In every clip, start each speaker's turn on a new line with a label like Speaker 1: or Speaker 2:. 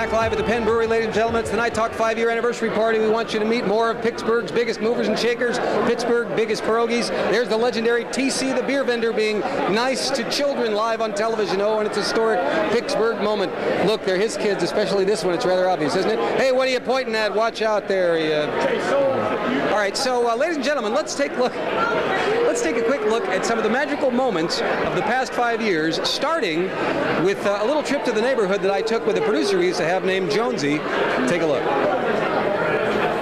Speaker 1: Back live at the Penn Brewery, ladies and gentlemen. It's the Night Talk 5-year anniversary party. We want you to meet more of Pittsburgh's biggest movers and shakers, Pittsburgh's biggest pierogies. There's the legendary TC, the beer vendor, being nice to children live on television. Oh, and it's a historic Pittsburgh moment. Look, they're his kids, especially this one. It's rather obvious, isn't it? Hey, what are you pointing at? Watch out there. All right, so ladies and gentlemen, let's take a quick look at some of the magical moments of the past 5 years, starting with a little trip to the neighborhood that I took with a producer we used to have named Jonesy. Take a look.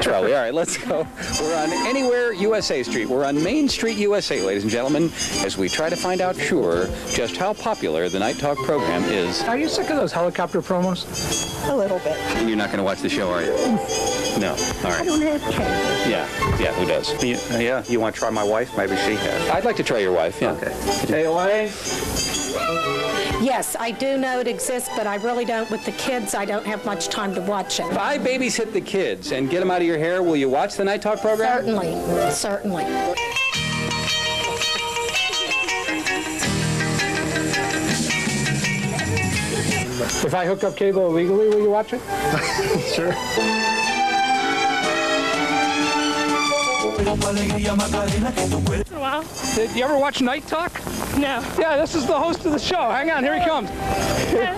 Speaker 1: Charlie, all right, let's go. We're on Anywhere USA Street. We're on Main Street, USA, ladies and gentlemen, as we try to find out, just how popular the Night Talk program is.
Speaker 2: Are you sick of those helicopter promos?
Speaker 3: A little bit.
Speaker 1: You're not going to watch the show, are you? No. All right.
Speaker 3: I don't have cable.
Speaker 1: Yeah, who does?
Speaker 4: Yeah, you want to try my wife? Maybe she has.
Speaker 1: I'd like to try your wife, yeah.
Speaker 4: Okay. Hey, Elaine?
Speaker 3: Yes, I do know it exists, but I really don't. With the kids, I don't have much time to watch it.
Speaker 1: If I babysit the kids and get them out of your hair, will you watch the Night Talk program?
Speaker 3: Certainly, certainly.
Speaker 2: If I hook up cable illegally, will you watch it?
Speaker 1: Sure.
Speaker 5: Wow.
Speaker 2: Did you ever watch Night Talk?
Speaker 5: No.
Speaker 2: Yeah, this is the host of the show. Hang on, here he comes.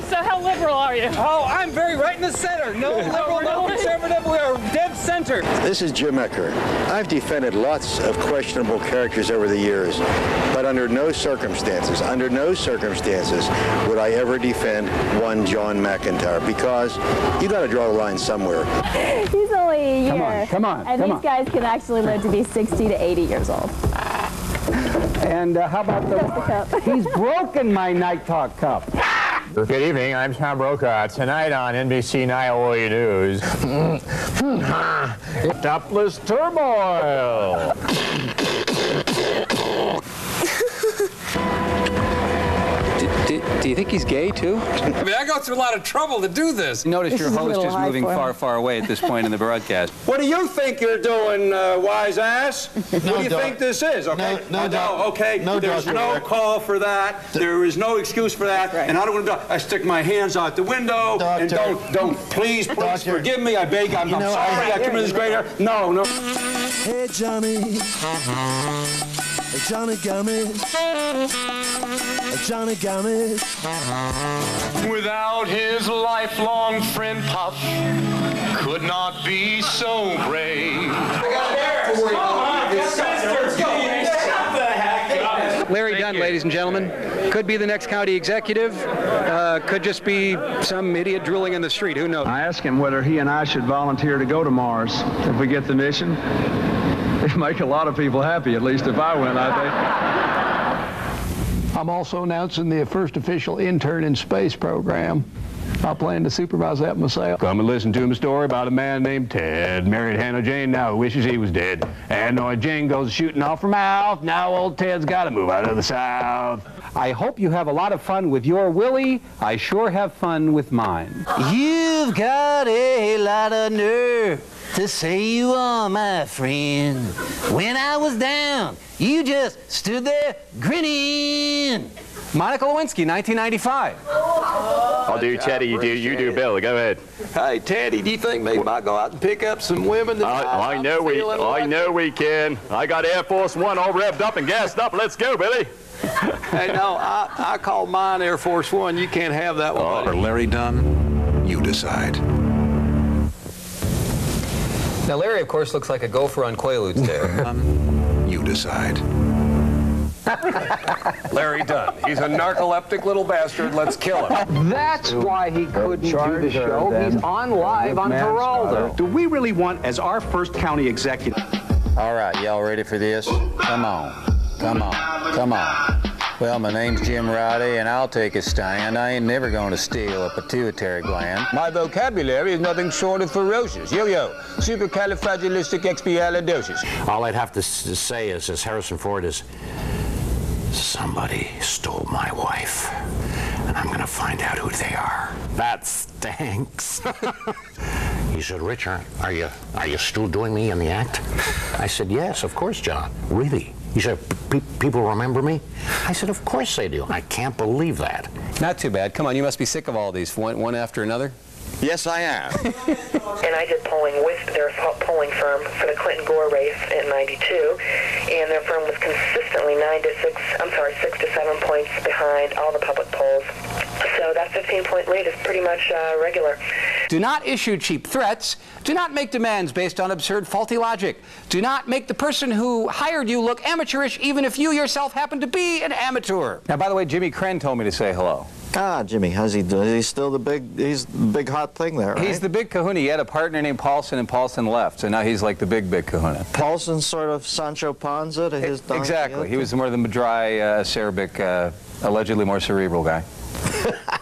Speaker 5: So how liberal are you?
Speaker 1: Oh, I'm very right in the center. No liberal, no conservative. We are dead center.
Speaker 6: This is Jim Ecker. I've defended lots of questionable characters over the years, but under no circumstances would I ever defend one John McIntire, because you got to draw the line somewhere.
Speaker 7: He's only a year.
Speaker 2: Come on.
Speaker 7: And these guys can actually live to be 60 to 80 years old.
Speaker 2: And how about
Speaker 7: the cup?
Speaker 2: He's broken my Night Talk cup.
Speaker 8: Good evening, I'm Tom Brokaw. Tonight on NBC Nightly News, topless turmoil.
Speaker 1: Do you think he's gay, too?
Speaker 9: I mean, I go through a lot of trouble to do this.
Speaker 1: Notice your host is moving far, far away at this point in the broadcast.
Speaker 4: What do you think you're doing, wise ass? What do you think this is, okay? There's no call for that. There is no excuse for that. Right. And I don't want to. I stick my hands out the window. Doctor. And don't, please forgive me. I beg. I'm sorry. I committed this great error. No.
Speaker 10: Hey, Johnny. Johnny got me. Johnny got me.
Speaker 11: Without his lifelong friend Puff, could not be so brave.
Speaker 1: Larry Dunn, ladies and gentlemen, could be the next county executive, could just be some idiot drooling in the street, who knows?
Speaker 12: I asked him whether he and I should volunteer to go to Mars if we get the mission. It'd make a lot of people happy, at least if I went, I think.
Speaker 2: I'm also announcing the first official intern in space program. I plan to supervise that myself. Come and listen to a story about a man named Ted. Married Hannah Jane, now wishes he was dead. And Jane goes shooting off her mouth. Now old Ted's got to move out of the South.
Speaker 1: I hope you have a lot of fun with your Willie. I sure have fun with mine.
Speaker 13: You've got a lot of nerve to say you are my friend. When I was down, you just stood there grinning.
Speaker 1: Monica Lewinsky, 1995.
Speaker 8: I'll do Teddy, you do Bill. Go ahead.
Speaker 4: Hey, Teddy, do you think maybe I go out and pick up some women?
Speaker 8: I know we can. I got Air Force One all revved up and gassed up. Let's go, Billy.
Speaker 4: Hey, no, I call mine Air Force One. You can't have that one.
Speaker 9: For Larry Dunn, you decide.
Speaker 1: Now, Larry, of course, looks like a gopher on Quaaludes there.
Speaker 9: You decide.
Speaker 4: Larry Dunn. He's a narcoleptic little bastard. Let's kill him.
Speaker 1: That's why he couldn't do the show. He's on live on Geraldo.
Speaker 14: Do we really want as our first county executive?
Speaker 15: All right, y'all ready for this? Come on. Well, my name's Jim Rowdy, and I'll take a stand. I ain't never going to steal a pituitary gland. My vocabulary is nothing short of ferocious. Yo-yo, supercalifragilisticexpialidocious.
Speaker 16: All I'd have to say is, as Harrison Ford is, somebody stole my wife, and I'm going to find out who they are. That stinks. He said, Richard, are you still doing me in the act? I said, yes, of course, John. Really? He said, people remember me? I said, of course they do. I can't believe that.
Speaker 1: Not too bad. Come on, you must be sick of all these, one after another.
Speaker 6: Yes, I am.
Speaker 17: And I did polling with their polling firm for the Clinton-Gore race in '92, and their firm was consistently 6 to 7 points behind all the public polls. So that 15-point lead is pretty much regular.
Speaker 1: Do not issue cheap threats. Do not make demands based on absurd, faulty logic. Do not make the person who hired you look amateurish, even if you yourself happen to be an amateur. Now, by the way, Jimmy Crenn told me to say hello.
Speaker 6: Ah, Jimmy, how's he doing? He's still he's the big hot thing there, right?
Speaker 1: He's the big kahuna. He had a partner named Paulson, and Paulson left, so now he's like the big kahuna.
Speaker 6: Paulson's sort of Sancho Panza to his Don
Speaker 1: Exactly.
Speaker 6: Quixote?
Speaker 1: He was more than the dry, acerbic, allegedly more cerebral guy.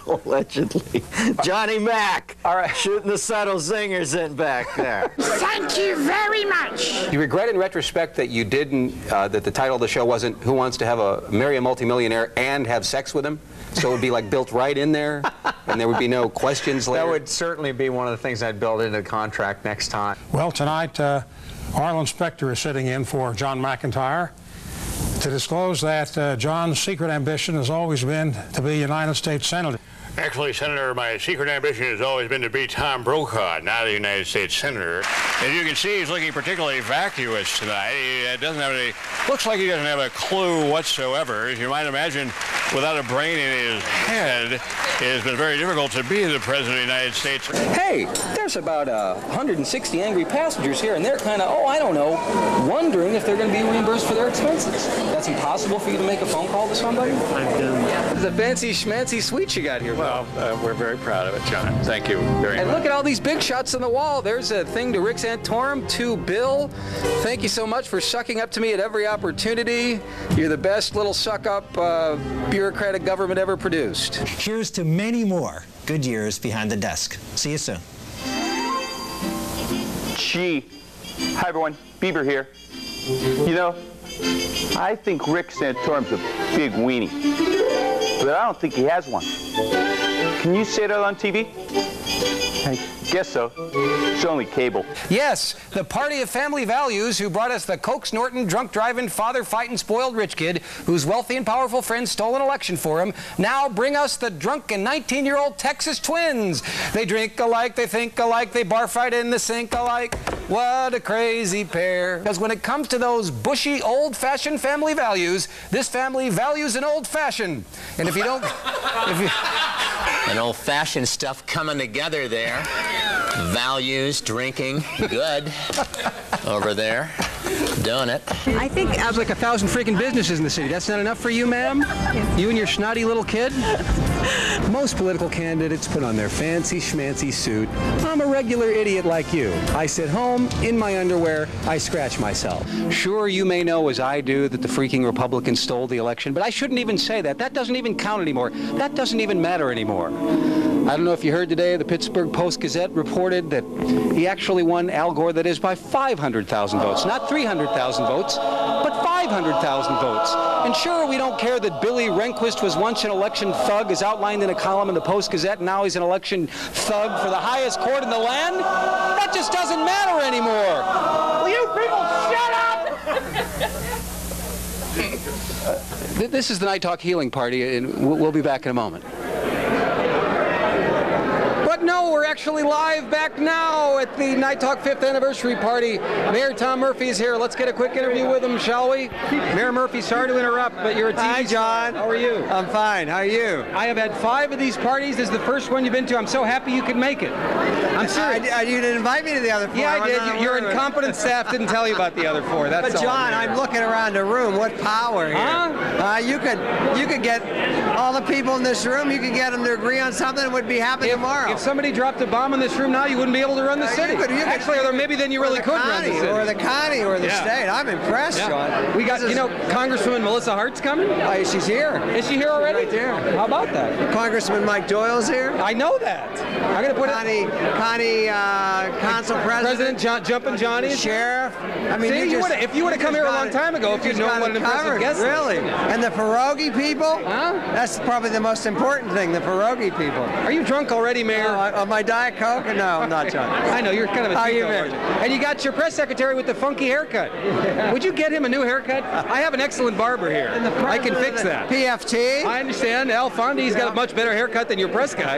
Speaker 6: Allegedly. Johnny Mac!
Speaker 1: All right.
Speaker 6: Shooting the subtle zingers in back there.
Speaker 18: Thank you very much.
Speaker 1: Do you regret in retrospect that you didn't, that the title of the show wasn't Who Wants to Marry a Multimillionaire and Have Sex with Him? So it would be like built right in there, and there would be no questions later?
Speaker 19: That would certainly be one of the things I'd build into the contract next time.
Speaker 20: Well, tonight, Arlen Specter is sitting in for John McIntire to disclose that John's secret ambition has always been to be United States Senator.
Speaker 21: Actually, Senator, my secret ambition has always been to be Tom Brokaw, not a United States Senator. As you can see, he's looking particularly vacuous tonight. He doesn't have any, looks like he doesn't have a clue whatsoever. As you might imagine, without a brain in his head, it has been very difficult to be the President of the United States.
Speaker 1: Hey, there's about 160 angry passengers here, and they're kind of, I don't know, wondering if they're going to be reimbursed for their expenses. That's impossible for you to make a phone call to somebody? It's a fancy schmancy suite you got here.
Speaker 21: Well, we're very proud of it, John. Thank you very much.
Speaker 1: And look at all these big shots on the wall. There's a thing to Rick Santorum, to Bill. Thank you so much for sucking up to me at every opportunity. You're the best little suck-up bureaucratic government ever produced.
Speaker 22: Here's to many more good years behind the desk. See you soon.
Speaker 23: Gee. Hi, everyone. Bieber here. You know, I think Rick Santorum's a big weenie, but I don't think he has one. Can you say that on TV? I guess so. It's only cable.
Speaker 1: Yes, the party of family values who brought us the coke-snorting, drunk-driving, father-fighting, spoiled rich kid whose wealthy and powerful friends stole an election for him, now bring us the drunken 19-year-old Texas twins. They drink alike, they think alike, they barf right in the sink alike. What a crazy pair. Because when it comes to those bushy, old-fashioned family values, this family values an old-fashioned. And if you don't...
Speaker 24: An old-fashioned stuff coming together there. Values, drinking, good. Over there, doing it.
Speaker 1: I think there's like 1,000 freaking businesses in the city. That's not enough for you, ma'am? You and your snotty little kid? Most political candidates put on their fancy schmancy suit. I'm a regular idiot like you. I sit home, in my underwear, I scratch myself. Sure, you may know as I do that the freaking Republicans stole the election, but I shouldn't even say that. That doesn't even count anymore. That doesn't even matter anymore. I don't know if you heard today, the Pittsburgh Post-Gazette reported that he actually won Al Gore, that is, by 500,000 votes. Not 300,000 votes, but 500,000 votes. And sure, we don't care that Billy Rehnquist was once an election thug, as outlined in a column in the Post-Gazette, and now he's an election thug for the highest court in the land. That just doesn't matter anymore. Will you people shut up? This is the Night Talk Healing Party, and we'll be back in a moment. But no, we're actually live back now at the Night Talk 5th anniversary party. Mayor Tom Murphy is here. Let's get a quick interview with him, shall we? Mayor Murphy, sorry to interrupt, but you're a TV
Speaker 25: Hi, John.
Speaker 1: How are you?
Speaker 25: I'm fine. How are you?
Speaker 1: I have had 5 of these parties. This is the first one you've been to. I'm so happy you could make it. I'm serious.
Speaker 25: You didn't invite me to the other 4.
Speaker 1: Yeah, I did. Your incompetent staff didn't tell you about the other 4. That's
Speaker 25: but John, I'm looking around the room. What power here?
Speaker 1: Huh?
Speaker 25: You could get all the people in this room. You could get them to agree on something that would be happening tomorrow.
Speaker 1: If somebody dropped a bomb in this room now, you wouldn't be able to run the city. Actually, or maybe then you really could run the city.
Speaker 25: Or the county or the state. I'm impressed, John.
Speaker 1: We got, Congresswoman Melissa Hart's coming.
Speaker 25: She's here.
Speaker 1: Is she here already?
Speaker 25: Right there.
Speaker 1: How about that?
Speaker 25: Congressman Mike Doyle's here.
Speaker 1: I know that. I'm going to put
Speaker 25: Connie, Council President
Speaker 1: Jumpin' Johnny.
Speaker 25: Sheriff. I mean,
Speaker 1: see, if you would have come here a long time ago, if you'd known what an impressive guest.
Speaker 25: Really? And the pierogi people?
Speaker 1: Huh?
Speaker 25: That's probably the most important thing, the pierogi people.
Speaker 1: Are you drunk already, Mayor?
Speaker 25: My Diet Coke? No, I'm not, John.
Speaker 1: I know, you're kind of a
Speaker 25: How you
Speaker 1: teetotaler.
Speaker 25: been?
Speaker 1: And you got your press secretary with the funky haircut. Would you get him a new haircut? I have an excellent barber here. I can fix that.
Speaker 25: PFT?
Speaker 1: I understand. Al Fondy's got a much better haircut than your press guy.